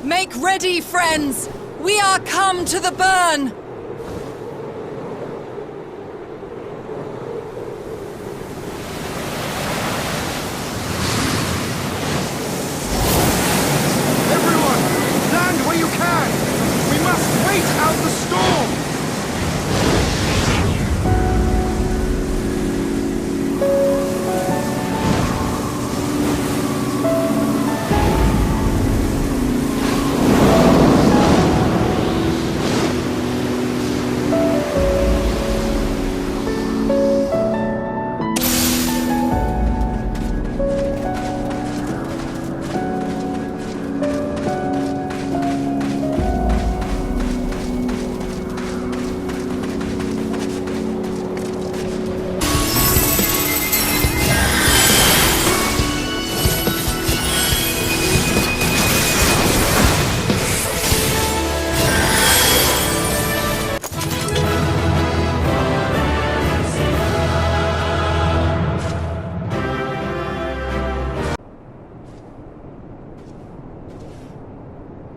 Make ready, friends! We are come to the burn! Everyone, land where you can! We must wait out the storm!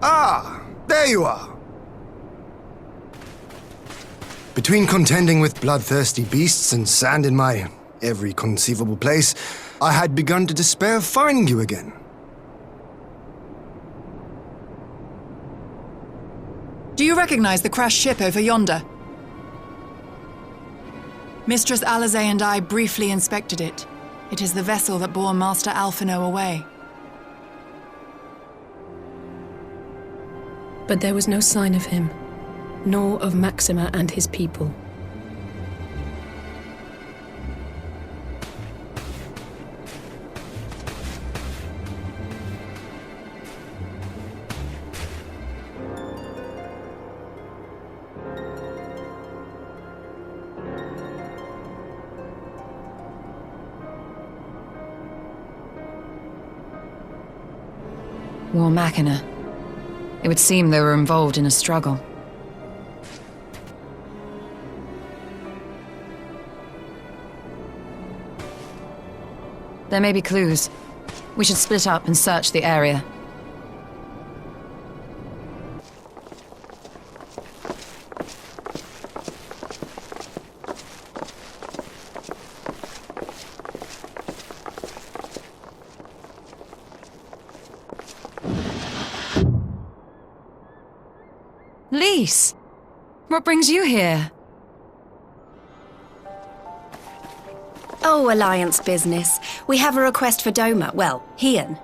Ah, there you are. Between contending with bloodthirsty beasts and sand in my every conceivable place, I had begun to despair of finding you again. Do you recognize the crashed ship over yonder? Mistress Alizé and I briefly inspected it. It is the vessel that bore Master Alphino away. But there was no sign of him, nor of Maxima and his people. War Machina. It would seem they were involved in a struggle. There may be clues. We should split up and search the area. Lise! What brings you here? Oh, Alliance business. We have a request for Doma. Well, Hien.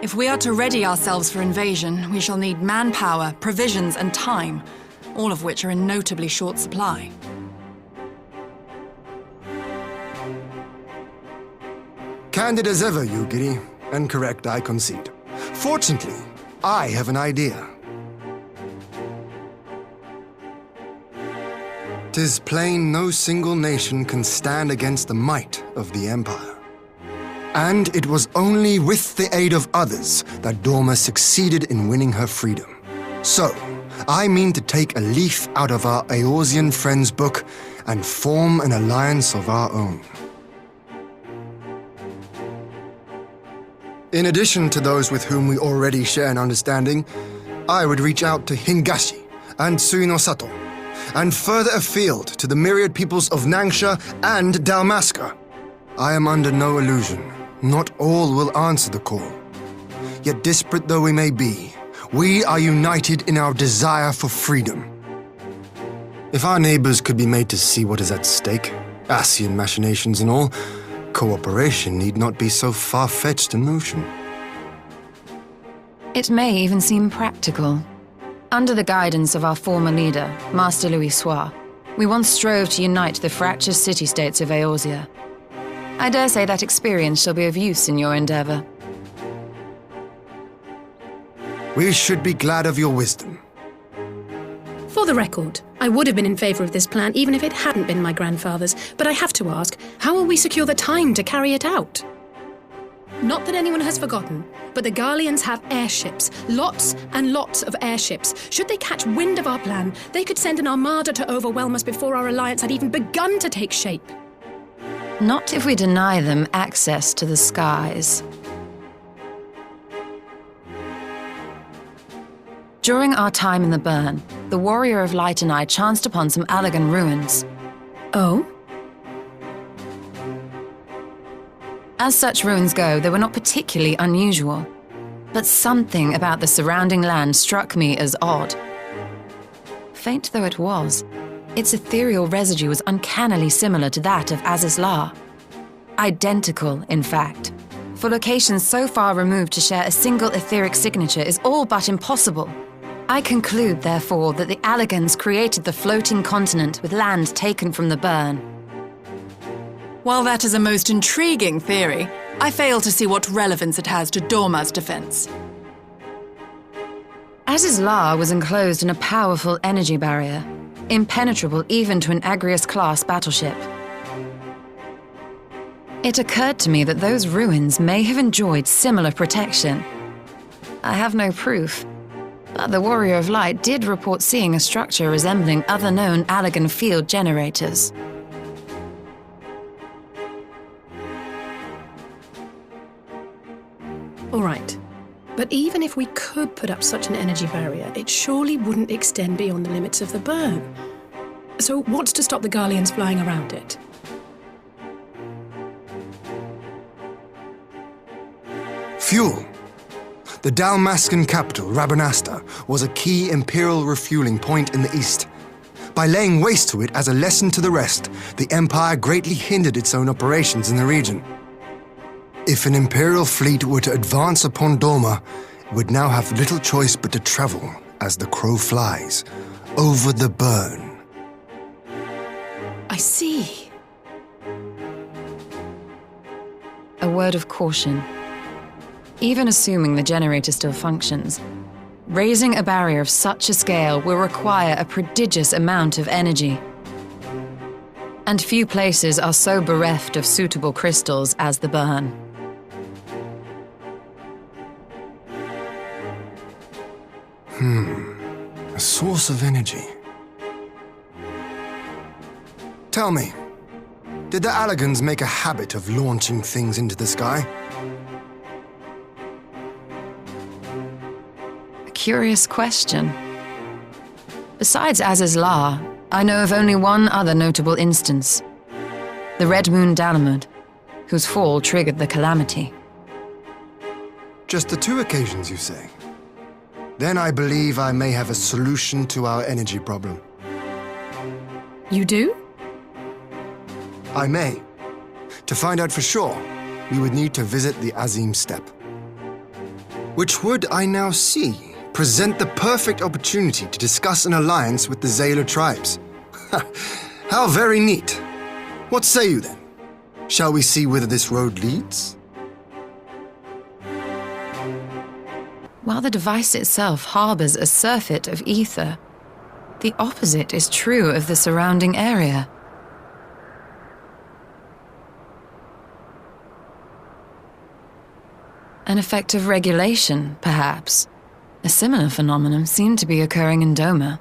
If we are to ready ourselves for invasion, we shall need manpower, provisions, and time, all of which are in notably short supply. Candid as ever, Yugiri, and correct, I concede. Fortunately, I have an idea. 'Tis plain no single nation can stand against the might of the Empire. And it was only with the aid of others that Doma succeeded in winning her freedom. So, I mean to take a leaf out of our Eorzean friends' book and form an alliance of our own. In addition to those with whom we already share an understanding, I would reach out to Hingashi and Suinosato, and further afield to the myriad peoples of Nangsha and Dalmasca. I am under no illusion. Not all will answer the call. Yet disparate though we may be, we are united in our desire for freedom. If our neighbors could be made to see what is at stake, Ascian machinations and all, cooperation need not be so far-fetched a notion. It may even seem practical. Under the guidance of our former leader, Master Louis Soir, we once strove to unite the fractious city-states of Eorzea. I dare say that experience shall be of use in your endeavor. We should be glad of your wisdom. For the record, I would have been in favor of this plan even if it hadn't been my grandfather's, but I have to ask, how will we secure the time to carry it out? Not that anyone has forgotten, but the Garleans have airships. Lots and lots of airships. Should they catch wind of our plan, they could send an armada to overwhelm us before our alliance had even begun to take shape. Not if we deny them access to the skies. During our time in the burn, the Warrior of Light and I chanced upon some Allagan ruins. Oh? As such ruins go, they were not particularly unusual. But something about the surrounding land struck me as odd. Faint though it was, its ethereal residue was uncannily similar to that of Azizlar. Identical, in fact. For locations so far removed to share a single etheric signature is all but impossible. I conclude, therefore, that the Allagans created the floating continent with land taken from the burn. While that is a most intriguing theory, I fail to see what relevance it has to Doma's defense. Azizlar was enclosed in a powerful energy barrier, impenetrable even to an Agrius-class battleship. It occurred to me that those ruins may have enjoyed similar protection. I have no proof, but the Warrior of Light did report seeing a structure resembling other known Allagan field generators. All right. But even if we could put up such an energy barrier, it surely wouldn't extend beyond the limits of the burn. So what's to stop the Garleans flying around it? Fuel. The Dalmascan capital, Rabanasta, was a key imperial refueling point in the east. By laying waste to it as a lesson to the rest, the Empire greatly hindered its own operations in the region. If an imperial fleet were to advance upon Doma, it would now have little choice but to travel, as the crow flies, over the burn. I see. A word of caution. Even assuming the generator still functions, raising a barrier of such a scale will require a prodigious amount of energy. And few places are so bereft of suitable crystals as the burn. A source of energy. Tell me, did the Allagans make a habit of launching things into the sky? A curious question. Besides Azizlar, I know of only one other notable instance. The Red Moon Dalamud, whose fall triggered the calamity. Just the two occasions, you say? Then I believe I may have a solution to our energy problem. You do? I may. To find out for sure, we would need to visit the Azim Steppe. Which would, I now see, present the perfect opportunity to discuss an alliance with the Zayla tribes. How very neat. What say you then? Shall we see whither this road leads? While the device itself harbors a surfeit of ether, the opposite is true of the surrounding area. An effect of regulation, perhaps. A similar phenomenon seemed to be occurring in Doma.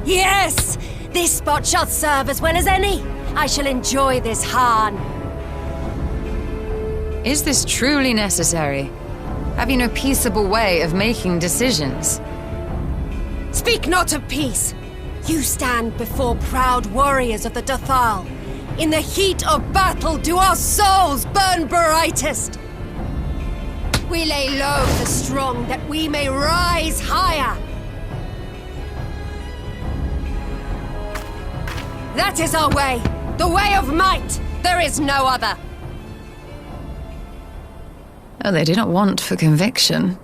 Yes! This spot shall serve as well as any. I shall enjoy this Hahn. Is this truly necessary? Have you no peaceable way of making decisions? Speak not of peace. You stand before proud warriors of the Dathal. In the heat of battle do our souls burn brightest. We lay low the strong that we may rise higher. That is our way. The way of might. There is no other. Oh, they do not want for conviction.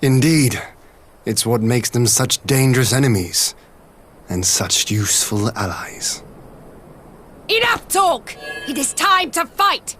Indeed. It's what makes them such dangerous enemies. And such useful allies. Enough talk! It is time to fight!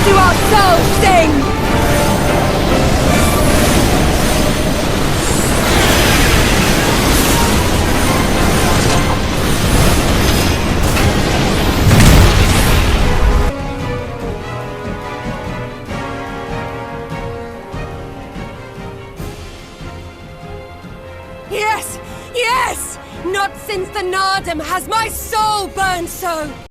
Do our souls sing! Yes! Yes! Not since the Nardum has my soul burned so!